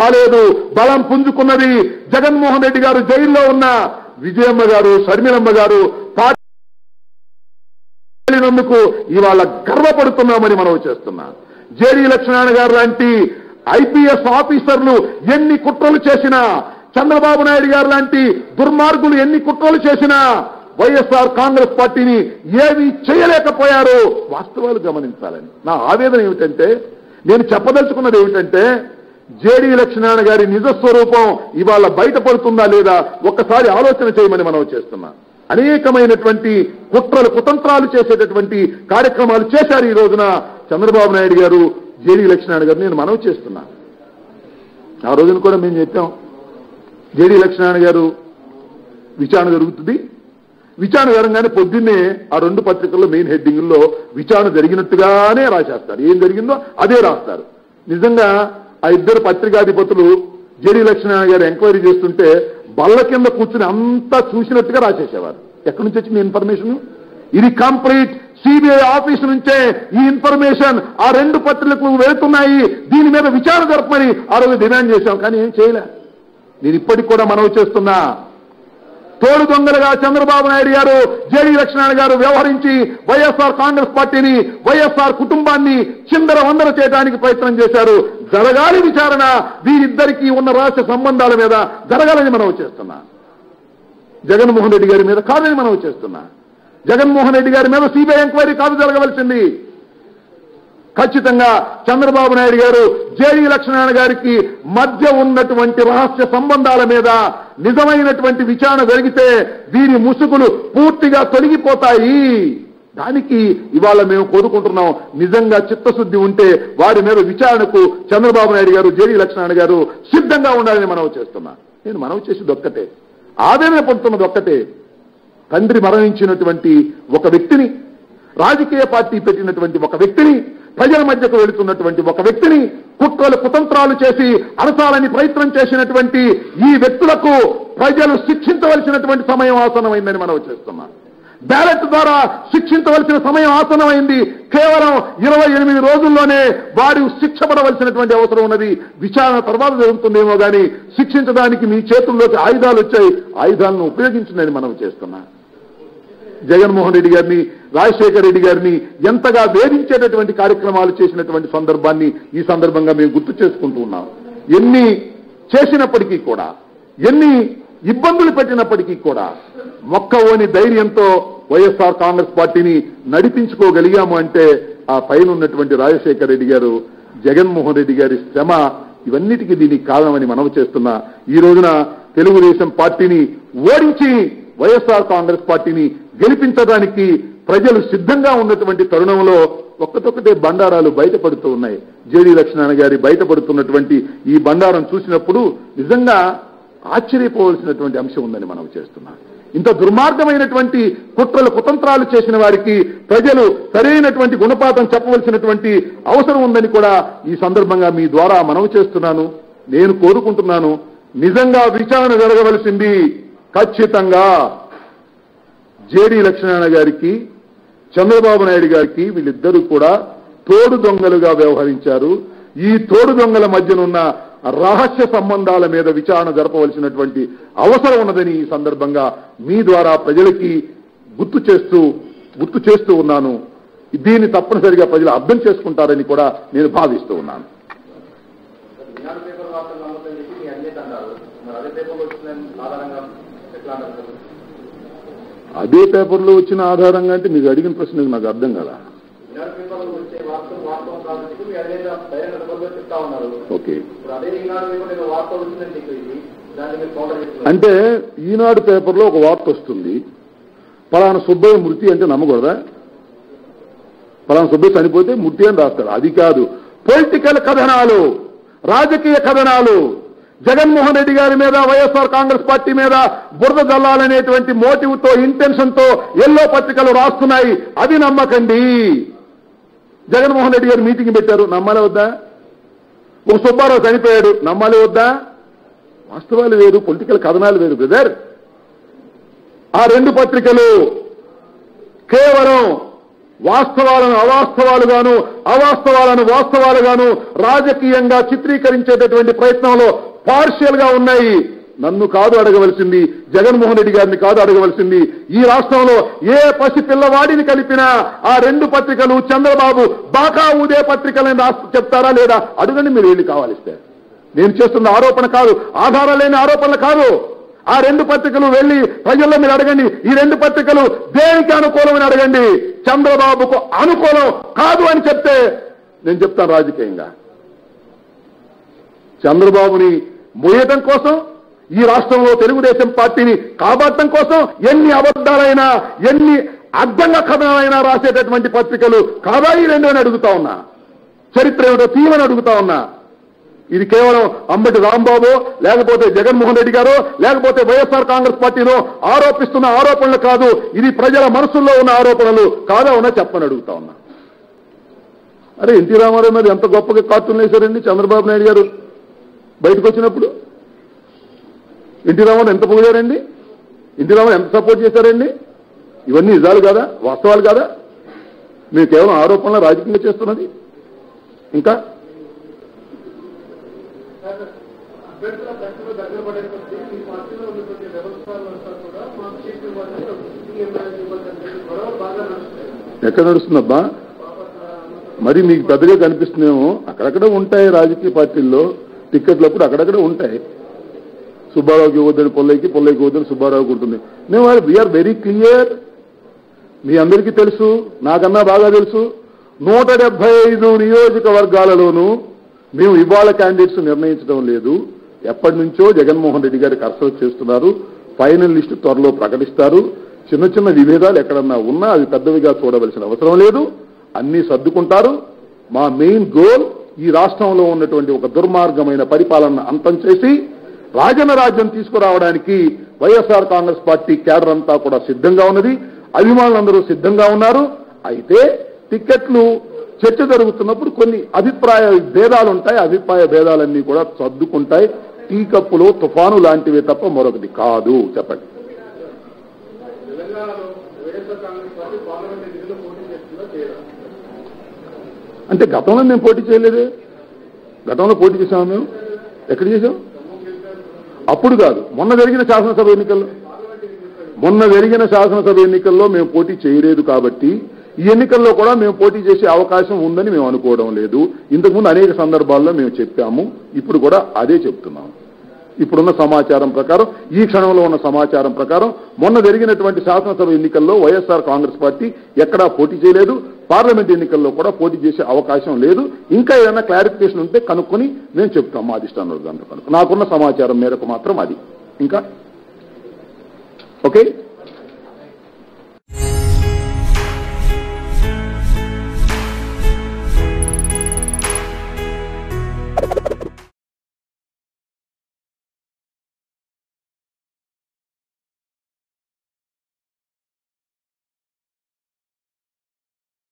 కాలేదు, బలం పుంజుకున్నది. జగన్మోహన్ రెడ్డి గారు జైల్లో ఉన్న విజయమ్మ గారు, షర్మిలమ్మ గారు పార్టీనందుకు ఇవాళ గర్వపడుతున్నామని మనం చేస్తున్నాం. జేడీ లక్ష్మీనారాయణ గారు లాంటి ఐపీఎస్ ఆఫీసర్లు ఎన్ని కుట్రలు చేసినా, చంద్రబాబు నాయుడు గారు లాంటి దుర్మార్గులు ఎన్ని కుట్రలు చేసినా వైఎస్ఆర్ కాంగ్రెస్ పార్టీని ఏమీ చేయలేకపోయారో వాస్తవాలు గమనించాలని నా ఆవేదన ఏమిటంటే, నేను చెప్పదలుచుకున్నది ఏమిటంటే, జేడీ లక్ష్మీనారాయణ గారి నిజస్వరూపం ఇవాళ బయటపడుతుందా లేదా ఒక్కసారి ఆలోచన చేయమని మనం చేస్తున్నాం. అనేకమైనటువంటి కుట్రలు కుతంత్రాలు చేసేటటువంటి కార్యక్రమాలు చేశారు ఈ రోజున చంద్రబాబు నాయుడు గారు, జేడీ లక్ష్మీనారాయణ గారు. నేను మనవి చేస్తున్నా, ఆ రోజున కూడా మేము చెప్పాం, జేడీ లక్ష్మీనారాయణ గారు విచారణ జరుగుతుంది, విచారణ జరగగానే పొద్దున్నే ఆ 2 పత్రికల్లో మెయిన్ హెడ్డింగ్లో విచారణ జరిగినట్టుగానే రాసేస్తారు. ఏం జరిగిందో అదే రాస్తారు. నిజంగా ఆ 2 పత్రికాధిపతులు జేడీ లక్ష్మీనారాయణ గారు ఎంక్వైరీ చేస్తుంటే బల్ల కింద కూర్చుని అంతా చూసినట్టుగా రాసేసేవారు. ఎక్కడి నుంచి వచ్చింది ఇన్ఫర్మేషన్? ఇది కంప్లీట్ సిబిఐ ఆఫీసు నుంచే ఈ ఇన్ఫర్మేషన్ ఆ 2 పత్రికలకు వెళ్తున్నాయి, దీని మీద విచారణ జరపమని ఆ రోజు డిమాండ్ చేశాం. కానీ ఏం చేయలే. నేను ఇప్పటికి కూడా మనవి చేస్తున్నా, తోడు దొంగలుగా చంద్రబాబు నాయుడు గారు, జేడీ లక్ష్మీనారాయణ గారు వ్యవహరించి వైఎస్ఆర్ కాంగ్రెస్ పార్టీని, వైఎస్ఆర్ కుటుంబాన్ని చిందర వందర చేయడానికి ప్రయత్నం చేశారు. జరగాలి విచారణ, వీరిద్దరికీ ఉన్న రహస్య సంబంధాల మీద జరగాలని మనవి చేస్తున్నా. జగన్మోహన్ రెడ్డి గారి మీద కాదని మనవి చేస్తున్నా. జగన్మోహన్ రెడ్డి గారి మీద సిబిఐ ఎంక్వైరీ కాదు జరగవలసింది. ఖచ్చితంగా చంద్రబాబు నాయుడు గారు, జేడీ లక్ష్మీనారాయణ గారికి మధ్య ఉన్నటువంటి రహస్య సంబంధాల మీద నిజమైనటువంటి విచారణ జరిగితే వీరి ముసుగులు పూర్తిగా తొలగిపోతాయి. దానికి ఇవాళ మేము కోరుకుంటున్నాం. నిజంగా చిత్తశుద్ధి ఉంటే వారి మీద విచారణకు చంద్రబాబు నాయుడు గారు, జేడీ లక్ష్మీనారాయణ గారు సిద్ధంగా ఉండాలని మనవి చేస్తున్నా. నేను మనవి చేసేది ఒక్కటే, ఆవేదన పడుతున్నది ఒక్కటే. తండ్రి మరణించినటువంటి ఒక వ్యక్తిని, రాజకీయ పార్టీ పెట్టినటువంటి ఒక వ్యక్తిని, ప్రజల మధ్యకు వెళుతున్నటువంటి ఒక వ్యక్తిని కుట్రలు కుతంత్రాలు చేసి అరసాలని ప్రయత్నం చేసినటువంటి ఈ వ్యక్తులకు ప్రజలు శిక్షించవలసినటువంటి సమయం ఆసన్నమైందని మనం చేస్తున్నాం. బ్యాలెట్ ద్వారా శిక్షించవలసిన సమయం ఆసన్నమైంది. కేవలం 28 రోజుల్లోనే వారు శిక్ష పడవలసినటువంటి అవసరం ఉన్నది. విచారణ తర్వాత జరుగుతుందేమో కానీ శిక్షించడానికి మీ చేతుల్లోకి ఆయుధాలు వచ్చాయి, ఆయుధాలను ఉపయోగించిందని మనం చేస్తున్నాం. జగన్మోహన్ రెడ్డి గారిని, రాజశేఖర రెడ్డి గారిని ఎంతగా వేధించేటటువంటి కార్యక్రమాలు చేసినటువంటి సందర్భాన్ని ఈ సందర్భంగా మేము గుర్తు చేసుకుంటూ ఉన్నాం. ఎన్ని చేసినప్పటికీ కూడా, ఎన్ని ఇబ్బందులు పెట్టినప్పటికీ కూడా మొక్కవోని ధైర్యంతో వైఎస్ఆర్ కాంగ్రెస్ పార్టీని నడిపించుకోగలిగాము అంటే ఆ పైన ఉన్నటువంటి రాజశేఖర రెడ్డి గారు, జగన్మోహన్ రెడ్డి గారి శ్రమ, ఇవన్నిటికీ దీనికి కారణమని మనవి చేస్తున్నా. ఈ రోజున తెలుగుదేశం పార్టీని ఓడించి వైఎస్ఆర్ కాంగ్రెస్ పార్టీని గెలిపించడానికి ప్రజలు సిద్ధంగా ఉన్నటువంటి తరుణంలో ఒక్కటొక్కటే బండారాలు బయటపడుతూ ఉన్నాయి. జేడీ లక్ష్మీనారాయణ గారి బయటపడుతున్నటువంటి ఈ బండారం చూసినప్పుడు నిజంగా ఆశ్చర్యపోవలసినటువంటి అంశం ఉందని మనం చేస్తున్నాం. ఇంత దుర్మార్గమైనటువంటి కుట్రలు కుతంత్రాలు చేసిన వారికి ప్రజలు సరైనటువంటి గుణపాఠం చెప్పవలసినటువంటి అవసరం ఉందని కూడా ఈ సందర్భంగా మీ ద్వారా మనవి చేస్తున్నాను. నేను కోరుకుంటున్నాను, నిజంగా విచారణ జరగవలసింది ఖచ్చితంగా జేడీ లక్ష్మీనారాయణ గారికి, చంద్రబాబు నాయుడు గారికి వీళ్ళిద్దరూ కూడా తోడు దొంగలుగా వ్యవహరించారు. ఈ తోడు దొంగల మధ్యనున్న రహస్య సంబంధాల మీద విచారణ జరపవలసినటువంటి అవసరం ఉన్నదని ఈ సందర్భంగా మీ ద్వారా ప్రజలకి గుర్తు చేస్తూ ఉన్నాను. దీన్ని తప్పనిసరిగా ప్రజలు అర్థం చేసుకుంటారని కూడా నేను భావిస్తూ ఉన్నాను. అదే పేపర్లో వచ్చిన ఆధారంగా అంటే మీకు అడిగిన ప్రశ్నకు నాకు అర్థం కదా. ఓకే, అంటే ఈనాడు పేపర్లో ఒక వార్త వస్తుంది, పలానా సుబ్బయ్య మృతి అంటే నమ్మకూడదా? పలానా సుబ్బయ్య చనిపోతే మృతి అని రాస్తాడు. అది కాదు, పొలిటికల్ కథనాలు, రాజకీయ కథనాలు, జగన్మోహన్ రెడ్డి గారి మీద, వైఎస్ఆర్ కాంగ్రెస్ పార్టీ మీద బురద జల్లాలనేటువంటి మోటివ్ తో, ఇంటెన్షన్ తో ఎల్లో పత్రికలు రాస్తున్నాయి. అది నమ్మకండి. జగన్మోహన్ రెడ్డి గారు మీటింగ్ పెట్టారు, నమ్మాలి వద్దా? ఒక సుబ్బారావు చనిపోయాడు, నమ్మాలి వద్దా? వాస్తవాలు వేరు, పొలిటికల్ కథనాలు వేరు బ్రదర్. ఆ 2 పత్రికలు కేవలం వాస్తవాలను అవాస్తవాలుగాను అవాస్తవాలను వాస్తవాలుగాను రాజకీయంగా చిత్రీకరించేటటువంటి ప్రయత్నంలో పార్షియల్ గా ఉన్నాయి. నన్ను కాదు అడగవలసింది, జగన్మోహన్ రెడ్డి గారిని కాదు అడగవలసింది. ఈ రాష్ట్రంలో ఏ పసి పిల్లవాడిని కలిపినా ఆ 2 పత్రికలు చంద్రబాబు బాకా ఊదే పత్రికలని చెప్తారా లేదా అడగండి మీరు. వెళ్ళి కావాలిస్తే నేను చేస్తున్న ఆరోపణ కాదు, ఆధారం లేని ఆరోపణలు కాదు. ఆ 2 పత్రికలు వెళ్లి ప్రజల్లో మీరు అడగండి. ఈ 2 పత్రికలు దేనికి అనుకూలమని అడగండి. చంద్రబాబుకు అనుకూలం కాదు అని చెప్తే నేను చెప్తాను రాజకీయంగా. చంద్రబాబుని మోయటం కోసం, ఈ రాష్ట్రంలో తెలుగుదేశం పార్టీని కాబట్టడం కోసం ఎన్ని అబద్ధాలైనా ఎన్ని అడ్డంగ కథనాలైనా రాసేటటువంటి పత్రికలు కాదా ఈ 2 అని అడుగుతా ఉన్నా. చరిత్ర ఏమిటో తీయమని అడుగుతా ఉన్నా. ఇది కేవలం అంబటి రాంబాబు లేకపోతే జగన్మోహన్ రెడ్డి గారు లేకపోతే వైఎస్ఆర్ కాంగ్రెస్ పార్టీలో ఆరోపిస్తున్న ఆరోపణలు కాదు, ఇది ప్రజల మనసుల్లో ఉన్న ఆరోపణలు కాదా ఉన్నా చెప్పని అడుగుతా ఉన్నా. అరే ఎన్టీ రామారావు మీద ఎంత గొప్పగా కార్టూన్లు వేశారండి చంద్రబాబు నాయుడు గారు బయటకు వచ్చినప్పుడు. ఎన్టీ రామారావు ఎంత పొగిడారండి, ఎన్టీ రామారావు ఎంత సపోర్ట్ చేశారండి. ఇవన్నీ నిజాలు కాదా, వాస్తవాలు కాదా? మీరు కేవలం ఆరోపణలు రాజకీయంగా చేస్తున్నది. ఇంకా ఎక్కడ నడుస్తుందబ్బా? మరి మీకు పెద్దగా కనిపిస్తున్నామో అక్కడక్కడ ఉంటాయి రాజకీయ పార్టీల్లో టిక్కెట్లప్పుడు అక్కడక్కడ ఉంటాయి. సుబ్బారావుకి ఇవ్వద్దని పొల్లైకి, పొల్లైకి ఇవ్వద్దని సుబ్బారావుకి ఉంటుంది. మేము వీఆర్ వెరీ క్లియర్. మీ అందరికీ తెలుసు, నాకన్నా బాగా తెలుసు. 175 నియోజకవర్గాలలోనూ మేము ఇవాళ క్యాండిడేట్స్ నిర్ణయించడం లేదు. ఎప్పటి నుంచో జగన్మోహన్ రెడ్డి గారి కసరత్తు చేస్తున్నారు. ఫైనల్ లిస్టు త్వరలో ప్రకటిస్తారు. చిన్న చిన్న విభేదాలు ఎక్కడన్నా ఉన్నా అవి పెద్దవిగా చూడవలసిన అవసరం లేదు, అన్నీ సర్దుకుంటారు. మా మెయిన్ గోల్ ఈ రాష్ట్రంలో ఉన్నటువంటి ఒక దుర్మార్గమైన పరిపాలన అంతం చేసి రాజన్న రాజ్యం తీసుకురావడానికి వైఎస్ఆర్ కాంగ్రెస్ పార్టీ క్యాడర్ అంతా కూడా సిద్ధంగా ఉన్నది. అభిమానులందరూ సిద్ధంగా ఉన్నారు. అయితే టిక్కెట్లు చర్చ జరుగుతున్నప్పుడు కొన్ని అభిప్రాయ భేదాలు ఉంటాయి. అభిప్రాయ భేదాలన్నీ కూడా సర్దుకుంటాయి. టీ కప్పులో తుఫాను లాంటివే తప్ప మరొకటి కాదు. చెప్పండి. అంటే గతంలో మేము పోటీ చేయలేదే. గతంలో పోటీ చేసాము. మేము ఎక్కడ చేసాం? అప్పుడు కాదు, మొన్న జరిగిన శాసనసభ ఎన్నికల్లో మేము పోటీ చేయలేదు. కాబట్టి ఈ ఎన్నికల్లో కూడా మేము పోటీ చేసే అవకాశం ఉందని మేము అనుకోవడం లేదు. ఇంతకుముందు అనేక సందర్భాల్లో మేము చెప్పాము, ఇప్పుడు కూడా అదే చెప్తున్నాము. ఇప్పుడున్న సమాచారం ప్రకారం, ఈ క్షణంలో ఉన్న సమాచారం ప్రకారం మొన్న జరిగినటువంటి శాసనసభ ఎన్నికల్లో వైఎస్ఆర్ కాంగ్రెస్ పార్టీ ఎక్కడా పోటీ చేయలేదు. పార్లమెంట్ ఎన్నికల్లో కూడా పోటీ చేసే అవకాశం లేదు. ఇంకా ఏదైనా క్లారిఫికేషన్ ఉంటే కనుక్కొని మేము చెప్తాం మా అధిష్టానం కనుక. నాకున్న సమాచారం మేరకు మాత్రం అది. ఇంకా ఓకే.